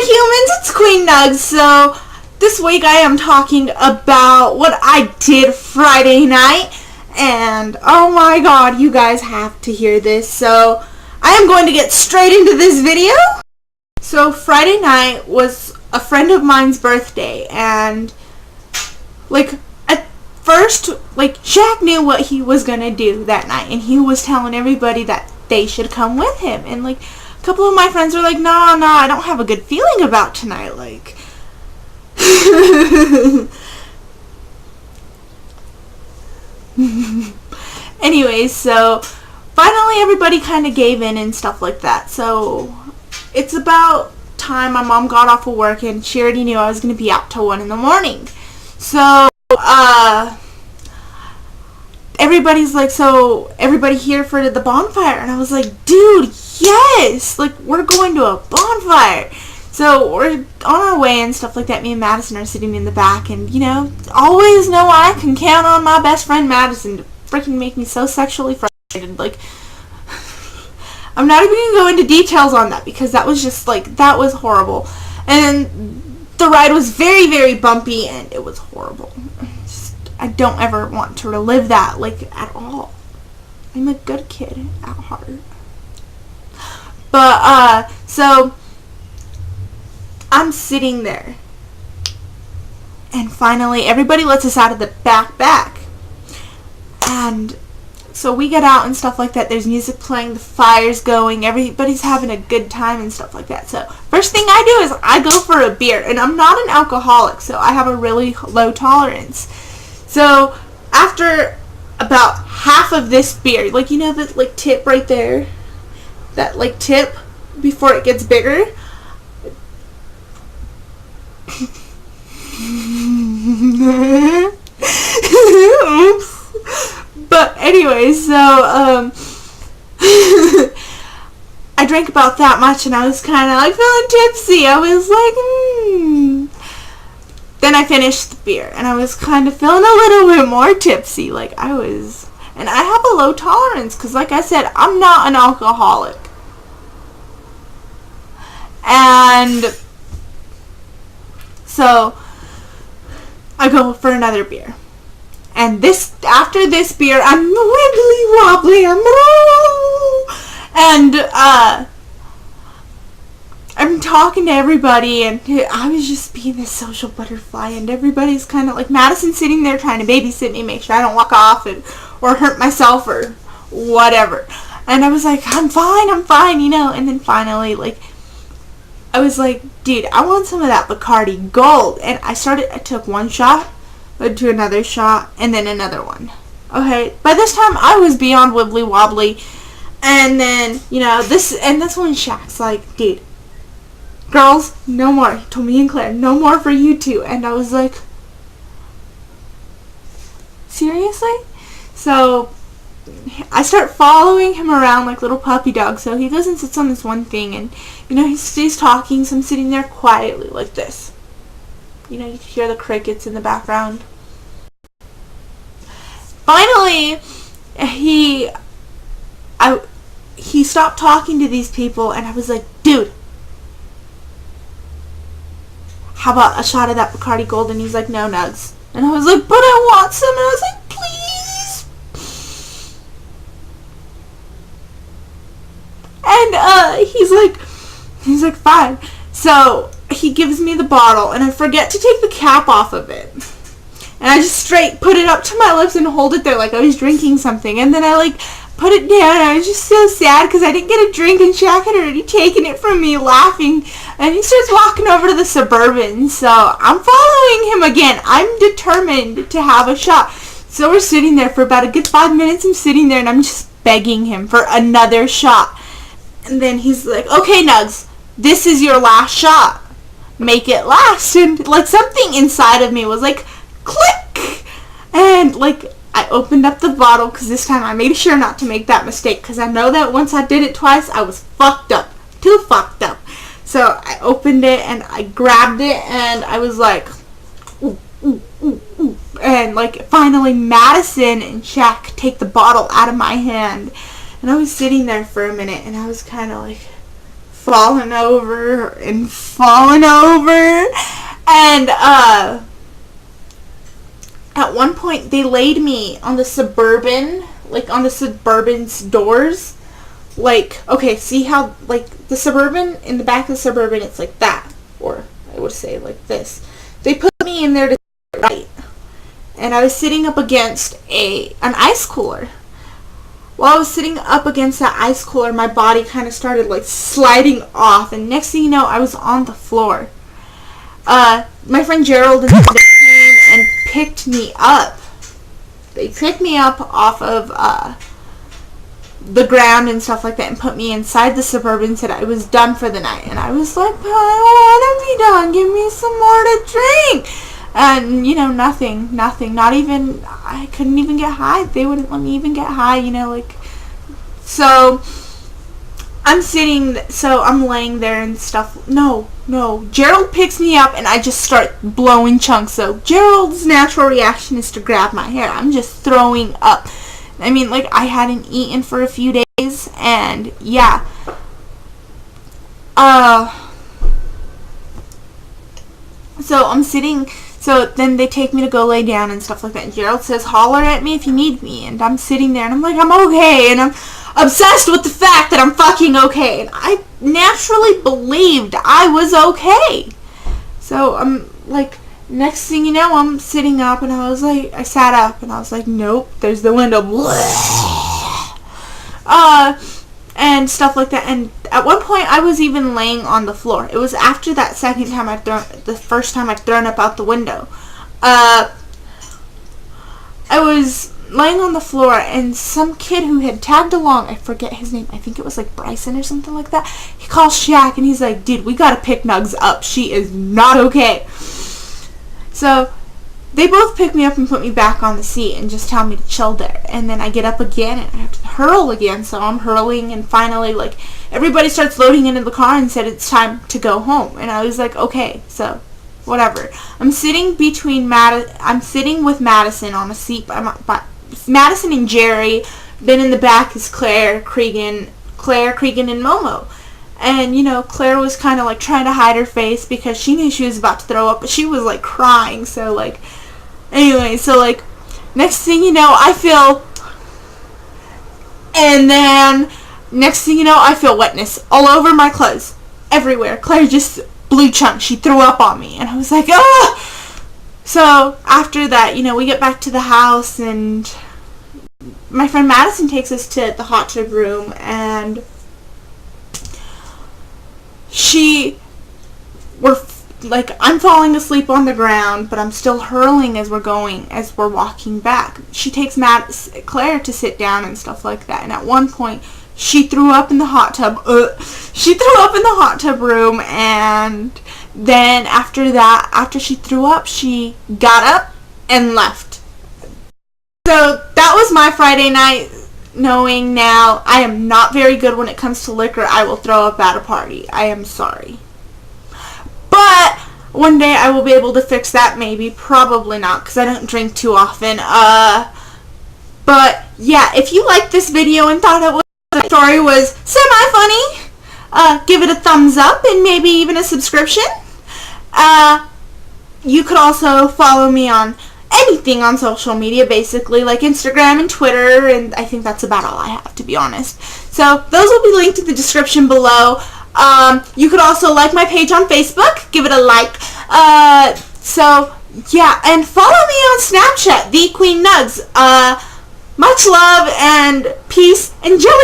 humans, it's Queen Nugs. So this week I am talking about what I did Friday night, and oh my god, you guys have to hear this. So I am going to get straight into this video. So Friday night was a friend of mine's birthday, and at first, Shaq knew what he was gonna do that night, and he was telling everybody that they should come with him, and a couple of my friends were like, nah, I don't have a good feeling about tonight, Anyways, so finally everybody kind of gave in and stuff like that. So it's about time my mom got off of work, and she already knew I was going to be out till 1 in the morning. So everybody's like, so everybody here for the bonfire? And I was like, dude, yes, we're going to a bonfire. So we're on our way and stuff like that. Me and Madison are sitting in the back, and always know I can count on my best friend Madison to freaking make me so sexually frustrated. I'm not even gonna go into details on that, because that was just that was horrible. And the ride was very, very bumpy, and it was horrible. I don't ever want to relive that at all. I'm a good kid at heart. But so I'm sitting there, and finally everybody lets us out of the back, and so we get out and stuff like that. There's music playing, the fire's going, everybody's having a good time and stuff like that. So first thing I do is I go for a beer, and I'm not an alcoholic, so I have a really low tolerance. So after about half of this beer, that tip right there, that tip before it gets bigger, oops. But anyway, so I drank about that much, and I was kind of feeling tipsy. I was Then I finished the beer, and I was kind of feeling a little bit more tipsy. And I have a low tolerance, because like I said, I'm not an alcoholic. And so I go for another beer. And after this beer, I'm wibbly wobbly, and I'm talking to everybody, and I was just being this social butterfly, and everybody's kind of Madison sitting there trying to babysit me, make sure I don't walk off or hurt myself or whatever. And I was like, I'm fine, and then finally, I was like, dude, I want some of that Bacardi Gold. And I took one shot, went to another shot, and then another one. Okay, by this time I was beyond wibbly wobbly, and then this one, Shaq's like, dude, girls, no more. He told me and Claire, no more for you two. And I was like, seriously? So I start following him around like little puppy dog. So he goes and sits on this one thing, and he stays talking, so I'm sitting there quietly like this. You can hear the crickets in the background. Finally, he stopped talking to these people, and I was like, dude, how about a shot of that Bacardi Gold? And he's like, no, Nugs. And I was like, but I want some. And I was like, please. And he's like, fine. So he gives me the bottle, and I forget to take the cap off of it. And I just straight put it up to my lips and hold it there like I was drinking something. And then I put it down, and I was just so sad because I didn't get a drink, and Shaq had already taken it from me, laughing. And he starts walking over to the Suburban. So I'm following him again. I'm determined to have a shot. So we're sitting there for about a good 5 minutes. I'm sitting there, and I'm just begging him for another shot. And then he's like, okay, Nugs, this is your last shot. Make it last. And something inside of me was like, click. And I opened up the bottle, because this time I made sure not to make that mistake, because I know that once I did it twice, I was fucked up. Too fucked up. So I opened it, and I grabbed it, and I was like, ooh, ooh, ooh, ooh. And finally Madison and Shaq take the bottle out of my hand. And I was sitting there for a minute, and I was kind of falling over and falling over. And at one point they laid me on the Suburban, like on the Suburban's doors. Like, okay, see how, like, the Suburban, in the back of the Suburban, it's like that. Or I would say like this. They put me in there to right. And I was sitting up against an ice cooler. While I was sitting up against that ice cooler, my body kind of started like sliding off, and next thing you know, I was on the floor. My friend Gerald and they came and picked me up. They picked me up off of the ground and stuff like that and put me inside the Suburban and said I was done for the night. And I was like, but I don't want to be done. Give me some more to drink. And, you know, nothing, not even, I couldn't even get high. They wouldn't let me even get high, you know, like, so I'm laying there and stuff. No, Gerald picks me up and I just start blowing chunks. So Gerald's natural reaction is to grab my hair. I'm just throwing up. I mean, like, I hadn't eaten for a few days, and, yeah, so I'm sitting. So then they take me to go lay down and stuff like that. And Gerald says, holler at me if you need me. And I'm sitting there and I'm like, I'm okay. And I'm obsessed with the fact that I'm fucking okay. And I naturally believed I was okay. So I'm like, next thing you know, I'm sitting up and I was like, I sat up and I was like, nope, there's the window. And stuff like that. And at one point I was even laying on the floor. It was after that second time the first time I'd thrown up out the window. I was laying on the floor and some kid who had tagged along, I forget his name, I think it was like Bryson or something like that, he calls Shaq and he's like, dude, we gotta pick Nugs up. She is not okay. So they both pick me up and put me back on the seat and just tell me to chill there. And then I get up again and I have to hurl again. So I'm hurling and finally, like, everybody starts loading into the car and said it's time to go home. And I was like, okay, so whatever. I'm sitting with Madison on a seat by Madison and Jerry. Then in the back is Claire, Cregan, and Momo. And, you know, Claire was kind of like trying to hide her face because she knew she was about to throw up, but she was like crying. So, like, anyway, so, like, next thing you know, I feel wetness all over my clothes, everywhere. Claire just blew chunks. She threw up on me, and I was like, ah! So, after that, you know, we get back to the house, and my friend Madison takes us to the hot tub room, and I'm falling asleep on the ground, but I'm still hurling as we're walking back. She takes Claire to sit down and stuff like that. And at one point, she threw up in the hot tub. She threw up in the hot tub room, and then after she threw up, she got up and left. So that was my Friday night. Knowing now I am not very good when it comes to liquor, I will throw up at a party. I am sorry. But one day I will be able to fix that, maybe. Probably not, because I don't drink too often. But yeah, if you liked this video and thought the story was semi-funny, give it a thumbs up and maybe even a subscription. You could also follow me on anything on social media, basically, like Instagram and Twitter, and I think that's about all I have, to be honest. So those will be linked in the description below. You could also like my page on Facebook, give it a like. So yeah, and follow me on Snapchat, The Queen Nugs. Much love and peace and jelly.